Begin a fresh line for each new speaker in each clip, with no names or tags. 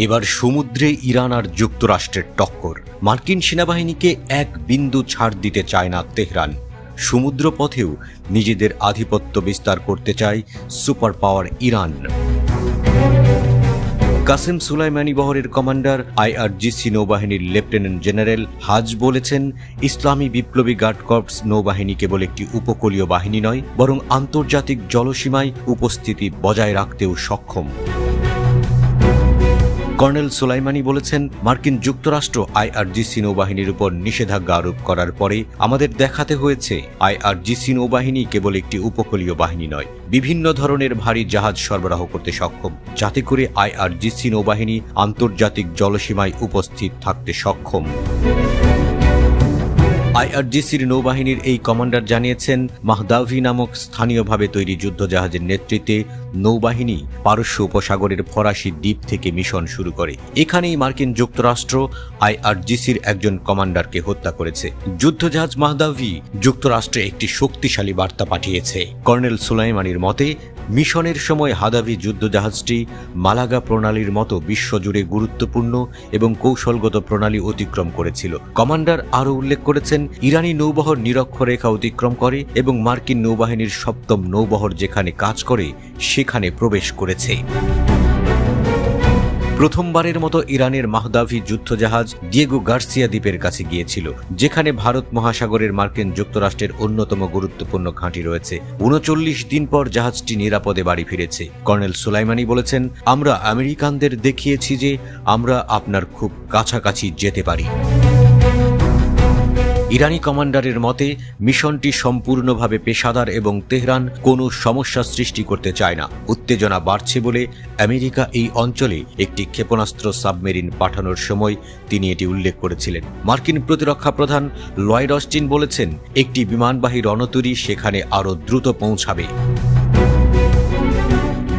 এবার সমুদ্রে ইরান আর যুক্তরাষ্ট্রের টক্কর। মার্কিন সেনাবাহিনীকে এক বিন্দু ছাড় দিতে চায় না তেহরান। সমুদ্র পথেও নিজেদের আধিপত্য বিস্তার করতে চায় super power Iran. Qasem Soleimani বহরের কমান্ডার আইআরজিসি নৌবাহিনীর লেফটেন্যান্ট জেনারেল হাজ বলেছেন, ইসলামী বিপ্লবী গার্ড কর্পস নৌবাহিনী কেবল একটি উপকূলীয় বাহিনী নয়, বরং আন্তর্জাতিক জলসীমায় উপস্থিতি বজায় রাখতেও সক্ষম। কর্নেল সুলাইমানি বলেছেন, মার্কিন যুক্তরাষ্ট্র আইআরজিসি নৌবাহিনীর উপর নিষেধাজ্ঞা আরোপ করার পরে আমাদের দেখাতে হয়েছে আইআরজিসি নৌবাহিনী কেবল একটি উপকূলীয় বাহিনী নয়, বিভিন্ন ধরনের ভারী জাহাজ সরবরাহ করতে সক্ষম, যাতে করে আইআরজিসি নৌবাহিনী আন্তর্জাতিক জলসীমায় উপস্থিত থাকতে সক্ষম। আইআরজিসির নৌবাহিনীর এই কমান্ডার জানিয়েছেন, মাহদাভি নামক স্থানীয়ভাবে তৈরি যুদ্ধজাহাজের নেতৃত্বে নৌবাহিনী পারস্য উপসাগরের ফরাসি দ্বীপ থেকে মিশন শুরু করে। এখানেই মার্কিন যুক্তরাষ্ট্র আইআরজিসির একজন কমান্ডারকে হত্যা করেছে। যুদ্ধজাহাজ মাহদাভি যুক্তরাষ্ট্রে একটি শক্তিশালী বার্তা পাঠিয়েছে। কর্নেল সুলাইমানির মতে, মিশনের সময় হাদাভি যুদ্ধজাহাজটি মালাগা প্রণালীর মতো বিশ্বজুড়ে গুরুত্বপূর্ণ এবং কৌশলগত প্রণালী অতিক্রম করেছিল। কমান্ডার আরও উল্লেখ করেছেন, ইরানি নৌবহর নিরক্ষরেখা অতিক্রম করে এবং মার্কিন নৌবাহিনীর সপ্তম নৌবহর যেখানে কাজ করে সেখানে প্রবেশ করেছে। প্রথমবারের মতো ইরানের মাহদাভি যুদ্ধজাহাজ ডিয়েগো গার্সিয়া দ্বীপের কাছে গিয়েছিল, যেখানে ভারত মহাসাগরের মার্কিন যুক্তরাষ্ট্রের অন্যতম গুরুত্বপূর্ণ ঘাঁটি রয়েছে। ৩৯ দিন পর জাহাজটি নিরাপদে বাড়ি ফিরেছে। কর্নেল সুলাইমানি বলেছেন, আমরা আমেরিকানদের দেখিয়েছি যে আমরা আপনার খুব কাছাকাছি যেতে পারি। ইরানি কমান্ডারের মতে, মিশনটি সম্পূর্ণভাবে পেশাদার এবং তেহরান কোনো সমস্যা সৃষ্টি করতে চায় না। উত্তেজনা বাড়ছে বলে আমেরিকা এই অঞ্চলে একটি ক্ষেপণাস্ত্র সাবমেরিন পাঠানোর সময় তিনি এটি উল্লেখ করেছিলেন। মার্কিন প্রতিরক্ষা প্রধান লয়েড অস্টিন বলেছেন, একটি বিমানবাহী রণতরী সেখানে আরও দ্রুত পৌঁছাবে।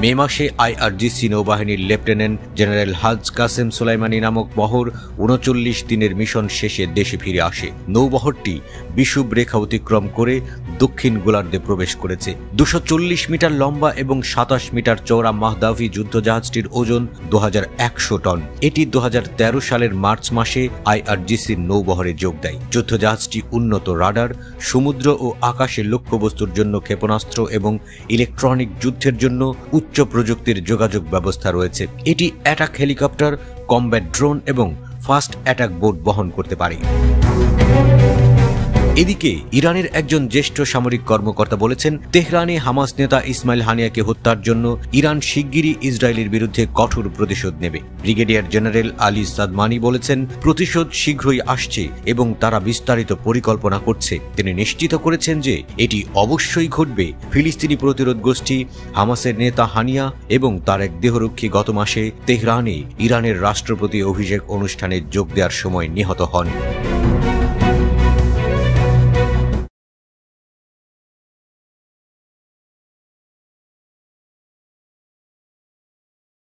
মে মাসে আইআরজিসি নৌবাহিনীর লেফটেন্যান্ট জেনারেল হাজ কাসেম সুলাইমানি নামক বহর ৩৯ দিনের মিশন শেষে দেশে ফিরে আসে। নৌবহরটি বিষুব রেখা অতিক্রম করে দক্ষিণ গোলার্ধে প্রবেশ করেছে। ২৪০ মিটার লম্বা এবং ২৭ মিটার চওড়া মাহদাভি যুদ্ধজাহাজটির ওজন ২১০০ টন। এটি ২০১৩ সালের মার্চ মাসে আইআরজিসির নৌবহরে যোগ দেয়। যুদ্ধজাহাজটি উন্নত রাডার, সমুদ্র ও আকাশে লক্ষ্যবস্তুর জন্য ক্ষেপণাস্ত্র এবং ইলেকট্রনিক যুদ্ধের জন্য উচ্চ প্রযুক্তির যোগাযোগ ব্যবস্থা রয়েছে। এটি অ্যাটাক হেলিকপ্টার, কমব্যাট ড্রোন এবং ফাস্ট অ্যাটাক বোট বহন করতে পারে। এদিকে ইরানের একজন জ্যেষ্ঠ সামরিক কর্মকর্তা বলেছেন, তেহরানে হামাস নেতা ইসমাইল হানিয়াকে হত্যার জন্য ইরান শিগগিরই ইসরায়েলের বিরুদ্ধে কঠোর প্রতিশোধ নেবে। ব্রিগেডিয়ার জেনারেল আলী সাদমানি বলেছেন, প্রতিশোধ শীঘ্রই আসছে এবং তারা বিস্তারিত পরিকল্পনা করছে। তিনি নিশ্চিত করেছেন যে এটি অবশ্যই ঘটবে। ফিলিস্তিনি প্রতিরোধ গোষ্ঠী হামাসের নেতা হানিয়া এবং তার এক দেহরক্ষী গত মাসে তেহরানে ইরানের রাষ্ট্রপতি অভিষেক অনুষ্ঠানে যোগ দেওয়ার সময় নিহত হন।